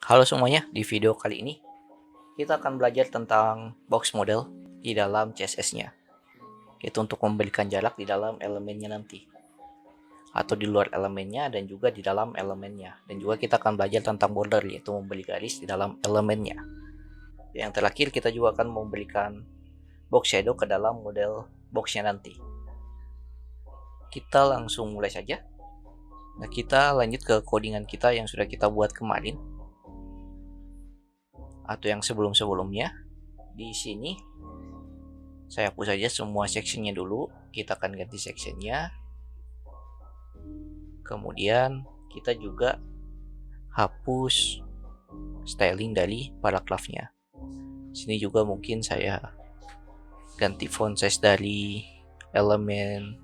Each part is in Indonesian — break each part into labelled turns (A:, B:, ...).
A: Halo semuanya, di video kali ini kita akan belajar tentang box model di dalam CSS-nya, yaitu untuk memberikan jarak di dalam elemennya nanti, atau di luar elemennya dan juga di dalam elemennya. Dan juga kita akan belajar tentang border, yaitu memberi garis di dalam elemennya. Yang terakhir kita juga akan memberikan box shadow ke dalam model boxnya nanti. Kita langsung mulai saja. Nah, kita lanjut ke codingan kita yang sudah kita buat kemarin, atau yang sebelum-sebelumnya. Di sini saya hapus saja semua sectionnya dulu. Kita akan ganti sectionnya. Kemudian kita juga hapus styling dari paragrafnya. Sini juga mungkin saya ganti font size dari elemen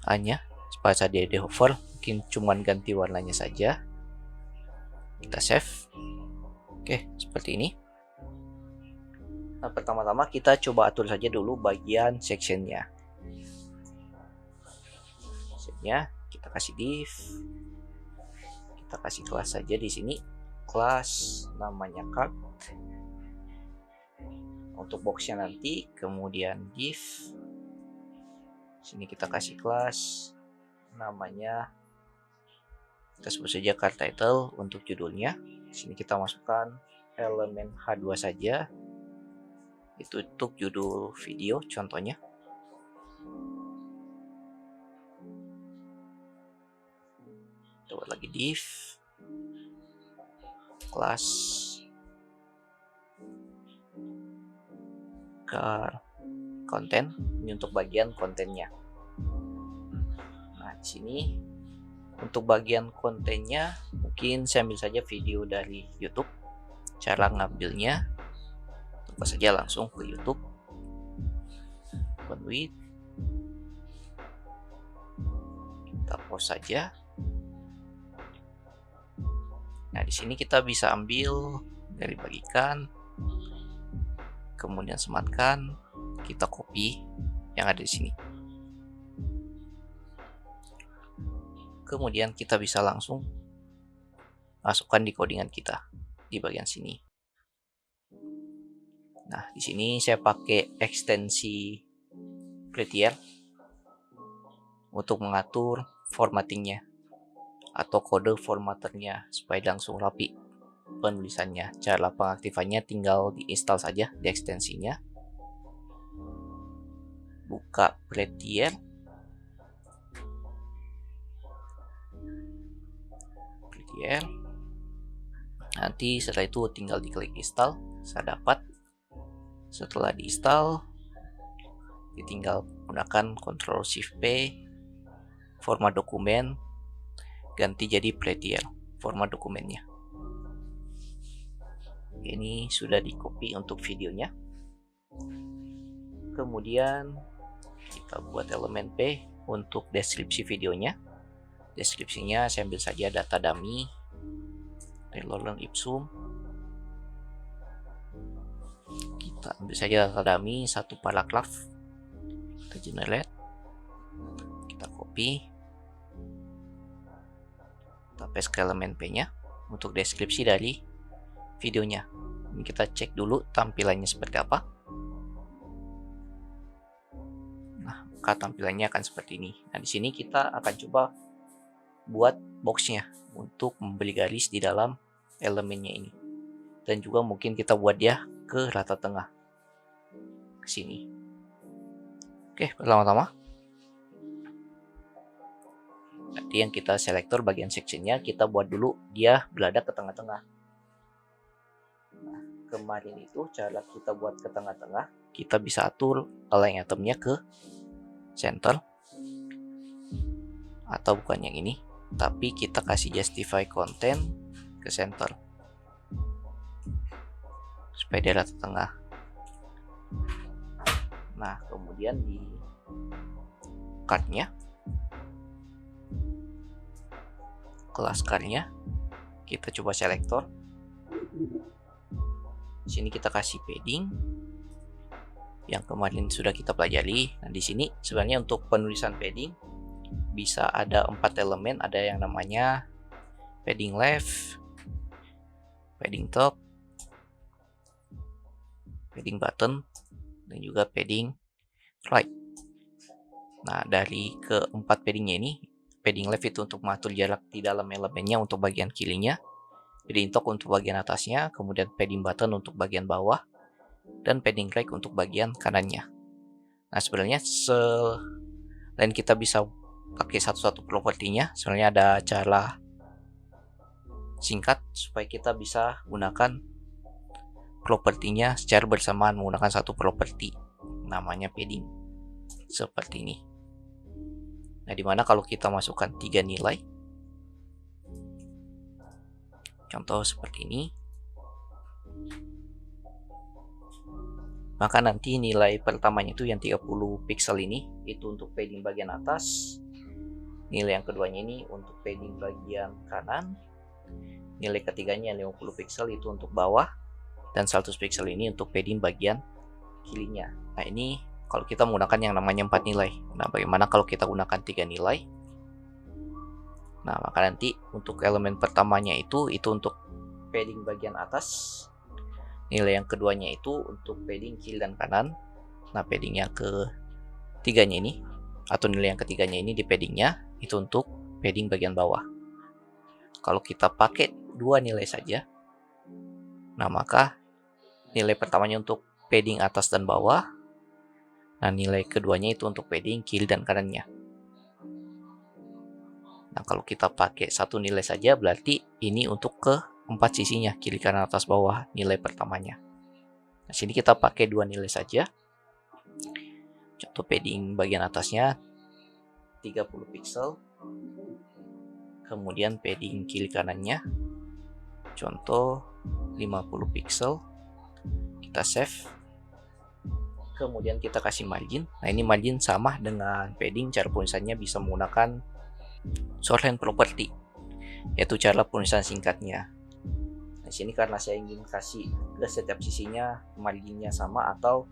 A: A-nya supaya saja di hover. Mungkin cuman ganti warnanya saja. Kita save. Oke, seperti ini. Nah, pertama-tama kita coba atur saja dulu bagian sectionnya. Sectionnya kita kasih div, kita kasih kelas saja di sini, kelas namanya card. Untuk boxnya nanti, kemudian div. Sini kita kasih kelas namanya, kita sebut saja card title. Untuk judulnya, sini kita masukkan elemen H2 saja. Itu untuk judul video contohnya. Coba lagi div, kelas car content, ini untuk bagian kontennya. Nah, di sini untuk bagian kontennya mungkin saya ambil saja video dari YouTube. Cara ngambilnya, coba saja langsung ke YouTube, open with, kita post saja. Nah, di sini kita bisa ambil dari bagikan, kemudian sematkan, kita copy yang ada di sini. Kemudian kita bisa langsung masukkan di codingan kita di bagian sini. Nah, di sini saya pakai ekstensi Prettier untuk mengatur formattingnya atau kode formatternya supaya langsung rapi penulisannya. Cara pengaktifannya tinggal diinstal saja di ekstensinya. Buka Prettier. Nanti setelah itu tinggal diklik install. Saya dapat. Setelah diinstal, tinggal gunakan Ctrl Shift P, format dokumen ganti jadi Prettier format dokumennya. Ini sudah di copy untuk videonya. Kemudian kita buat elemen P untuk deskripsi videonya. Deskripsinya saya ambil saja data dummy Learn Ipsum. Kita ambil saja data dummy satu paragraf, kita generate, kita copy, kita paste ke elemen P nya untuk deskripsi dari videonya. Ini kita cek dulu tampilannya seperti apa. Nah, maka tampilannya akan seperti ini. Nah, di sini kita akan coba buat boxnya untuk memberi garis di dalam elemennya ini, dan juga mungkin kita buat dia ke rata tengah ke sini. Oke, pertama-tama nanti yang kita selektor bagian sectionnya kita buat dulu dia berada ke tengah-tengah. Nah, kemarin itu cara kita buat ke tengah-tengah, kita bisa atur align itemnya ke center, atau bukan yang ini, tapi kita kasih justify content ke center supaya dia rata tengah. Nah, kemudian di cardnya, kelas cardnya kita coba selektor. Di sini kita kasih padding yang kemarin sudah kita pelajari. Nah, di sini sebenarnya untuk penulisan padding bisa ada 4 elemen. Ada yang namanya padding left, padding top, padding button, dan juga padding right. Nah, dari keempat paddingnya ini, padding left itu untuk mengatur jarak di dalam elemennya untuk bagian kirinya, padding top untuk bagian atasnya, kemudian padding button untuk bagian bawah, dan padding right untuk bagian kanannya. Nah, sebenarnya selain kita bisa pakai satu-satu propertinya, sebenarnya ada cara singkat supaya kita bisa gunakan propertinya secara bersamaan menggunakan satu properti, namanya padding, seperti ini. Nah, dimana kalau kita masukkan 3 nilai, contoh seperti ini, maka nanti nilai pertamanya itu yang 30 pixel ini itu untuk padding bagian atas, nilai yang keduanya ini untuk padding bagian kanan, nilai ketiganya yang 50 pixel itu untuk bawah, dan 100 pixel ini untuk padding bagian kirinya. Nah, ini kalau kita menggunakan yang namanya 4 nilai. Nah, bagaimana kalau kita gunakan 3 nilai? Nah, maka nanti untuk elemen pertamanya itu untuk padding bagian atas, nilai yang keduanya itu untuk padding kiri dan kanan. Nah, padding yang ketiganya ini, atau nilai yang ketiganya ini di paddingnya itu untuk padding bagian bawah. Kalau kita pakai 2 nilai saja, nah maka nilai pertamanya untuk padding atas dan bawah, nah nilai keduanya itu untuk padding kiri dan kanannya. Nah, kalau kita pakai satu nilai saja, berarti ini untuk keempat sisinya, kiri kanan atas bawah, nilai pertamanya. Nah, sini kita pakai 2 nilai saja. Contoh padding bagian atasnya 30 pixel, kemudian padding kiri kanannya contoh 50 pixel, kita save, kemudian kita kasih margin. Nah, ini margin sama dengan padding, cara penulisannya bisa menggunakan shorthand property, yaitu cara penulisan singkatnya. Di sini karena saya ingin kasih ke setiap sisinya marginnya sama, atau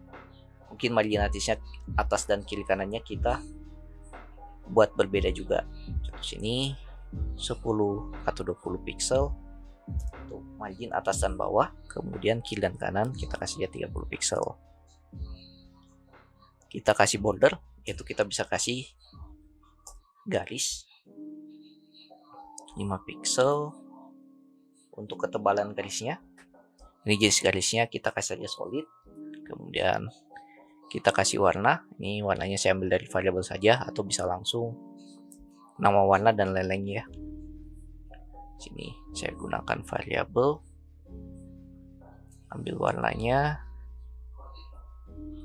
A: mungkin margin atas dan kiri kanannya kita buat berbeda juga. Contoh sini 10 atau 20 pixel untuk margin atas dan bawah, kemudian kiri dan kanan kita kasih 30 pixel. Kita kasih border, yaitu kita bisa kasih garis 5 pixel untuk ketebalan garisnya. Ini jenis garisnya kita kasih saja solid, kemudian kita kasih warna. Ini warnanya saya ambil dari variabel saja, atau bisa langsung nama warna dan lain-lainnya. Sini saya gunakan variabel, ambil warnanya,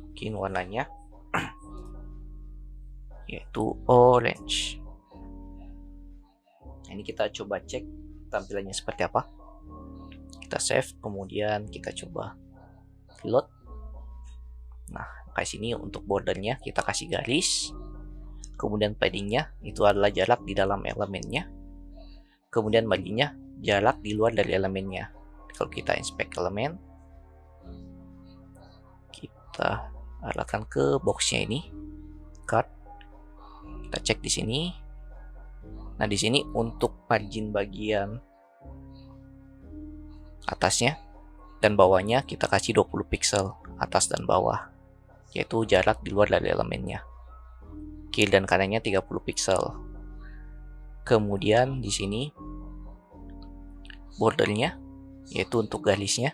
A: mungkin warnanya yaitu orange. Ini kita coba cek tampilannya seperti apa. Kita save, kemudian kita coba reload. Nah, kayak sini untuk bordernya kita kasih garis, kemudian paddingnya itu adalah jarak di dalam elemennya, kemudian marginnya jarak di luar dari elemennya. Kalau kita inspect elemen, kita arahkan ke boxnya ini, card, kita cek di sini. Nah, di sini untuk margin bagian atasnya dan bawahnya kita kasih 20 pixel atas dan bawah, yaitu jarak di luar dari elemennya. Kiri dan kanannya 30 pixel. Kemudian di sini bordernya, yaitu untuk garisnya,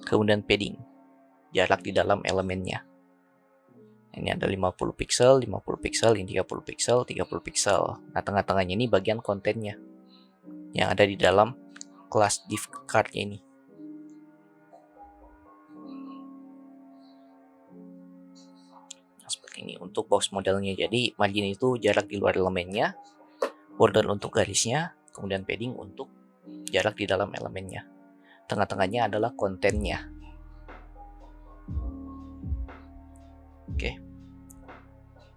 A: kemudian padding, jarak di dalam elemennya. Ini ada 50 pixel, 50 pixel, ini 30 pixel, 30 pixel. Nah, tengah-tengahnya ini bagian kontennya yang ada di dalam kelas div card-nya ini. Nah, seperti ini untuk box modelnya. Jadi margin itu jarak di luar elemennya, border untuk garisnya, kemudian padding untuk jarak di dalam elemennya. Tengah-tengahnya adalah kontennya. Oke.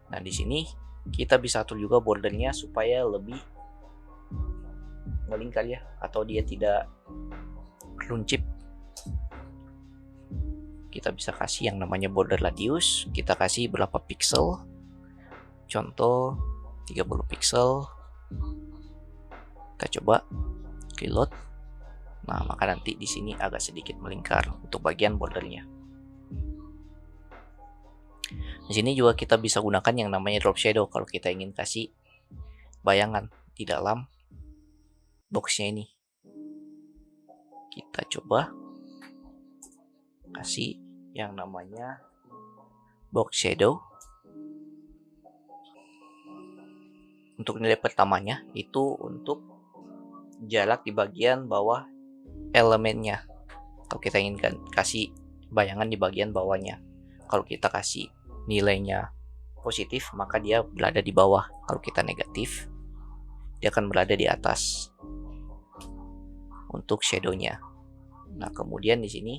A: Nah, di sini kita bisa atur juga bordernya supaya lebih melingkar ya, atau dia tidak runcip. Kita bisa kasih yang namanya border radius, kita kasih berapa pixel, contoh 30 pixel. Kita coba reload. Nah, maka nanti di sini agak sedikit melingkar untuk bagian bordernya. Di sini juga kita bisa gunakan yang namanya drop shadow kalau kita ingin kasih bayangan di dalam boxnya ini. Kita coba kasih yang namanya box shadow. Untuk nilai pertamanya itu untuk jarak di bagian bawah elemennya. Kalau kita inginkan kasih bayangan di bagian bawahnya, kalau kita kasih nilainya positif, maka dia berada di bawah. Kalau kita negatif, dia akan berada di atas untuk shadownya. Nah, kemudian di sini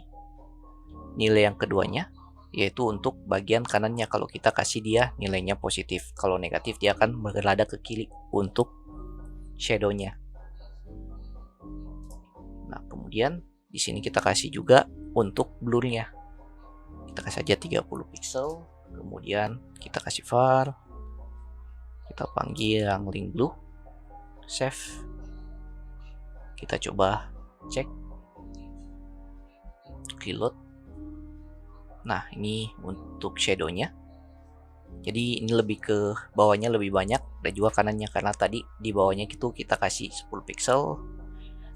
A: nilai yang keduanya yaitu untuk bagian kanannya. Kalau kita kasih dia nilainya positif, kalau negatif dia akan berada ke kiri untuk shadownya. Nah, kemudian di sini kita kasih juga untuk blurnya. Kita kasih aja 30 pixel. Kemudian kita kasih var. Kita panggil yang link blue. Save. Kita coba cek. Reload. Nah, ini untuk shadownya. Jadi ini lebih ke bawahnya lebih banyak dan juga kanannya, karena tadi di bawahnya itu kita kasih 10 pixel,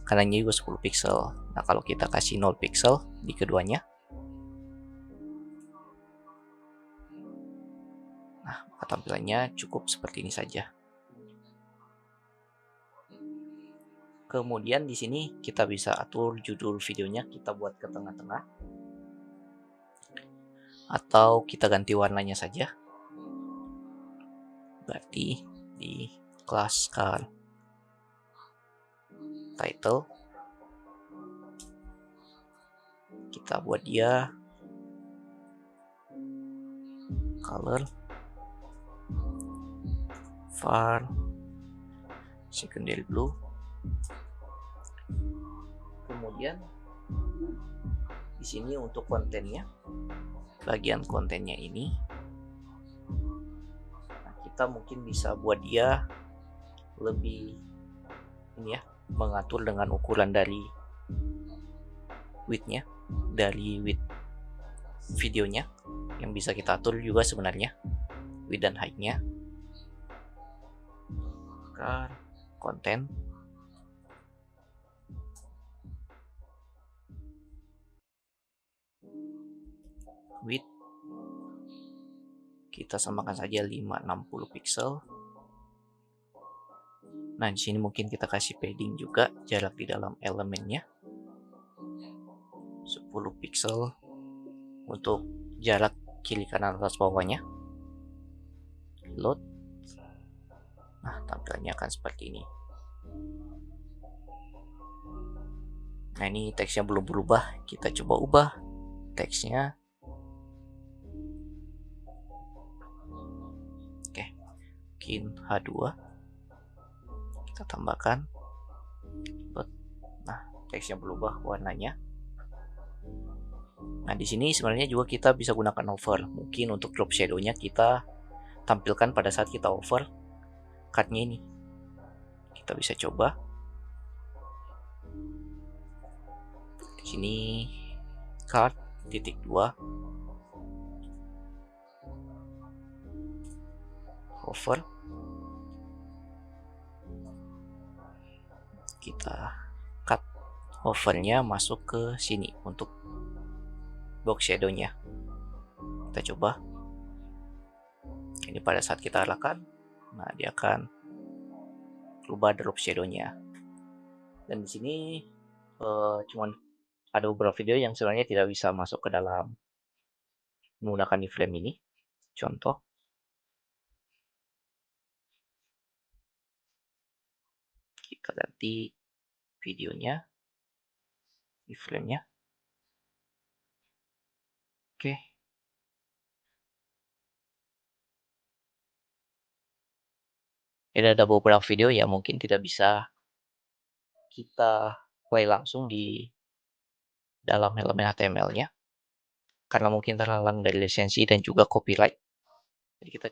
A: kanannya juga 10 pixel. Nah, kalau kita kasih 0 pixel di keduanya, nah, maka tampilannya cukup seperti ini saja. Kemudian di sini kita bisa atur judul videonya, kita buat ke tengah-tengah, atau kita ganti warnanya saja. Berarti di kelas car title kita buat dia color var secondary blue. Kemudian di sini untuk kontennya, bagian kontennya ini, nah, kita mungkin bisa buat dia lebih ini ya, mengatur dengan ukuran dari widthnya, dari width videonya yang bisa kita atur juga sebenarnya, width dan height-nya. Konten, width kita samakan saja 560 pixel. Nah, di sini mungkin kita kasih padding juga jarak di dalam elemennya 10 pixel untuk jarak kiri kanan atas bawahnya. Load. Nah, tampilannya akan seperti ini. Nah, ini teksnya belum berubah, kita coba ubah teksnya. Oke, mungkin H2 kita tambahkan. Nah, teksnya berubah warnanya. Nah, di sini sebenarnya juga kita bisa gunakan hover. Mungkin untuk drop shadow-nya kita tampilkan pada saat kita hover cut-nya ini. Kita bisa coba. Di sini cut titik 2 hover. Kita cut hovernya masuk ke sini untuk box shadow-nya. Kita coba. Ini pada saat kita arahkan, nah dia akan berubah drop shadow-nya. Dan di sini cuman ada beberapa video yang sebenarnya tidak bisa masuk ke dalam menggunakan iframe ini. Contoh, kita ganti videonya, iframe-nya. Oke. Ini ada beberapa video yang mungkin tidak bisa kita play langsung di dalam elemen HTML-nya karena mungkin terhalang dari lisensi dan juga copyright. Jadi kita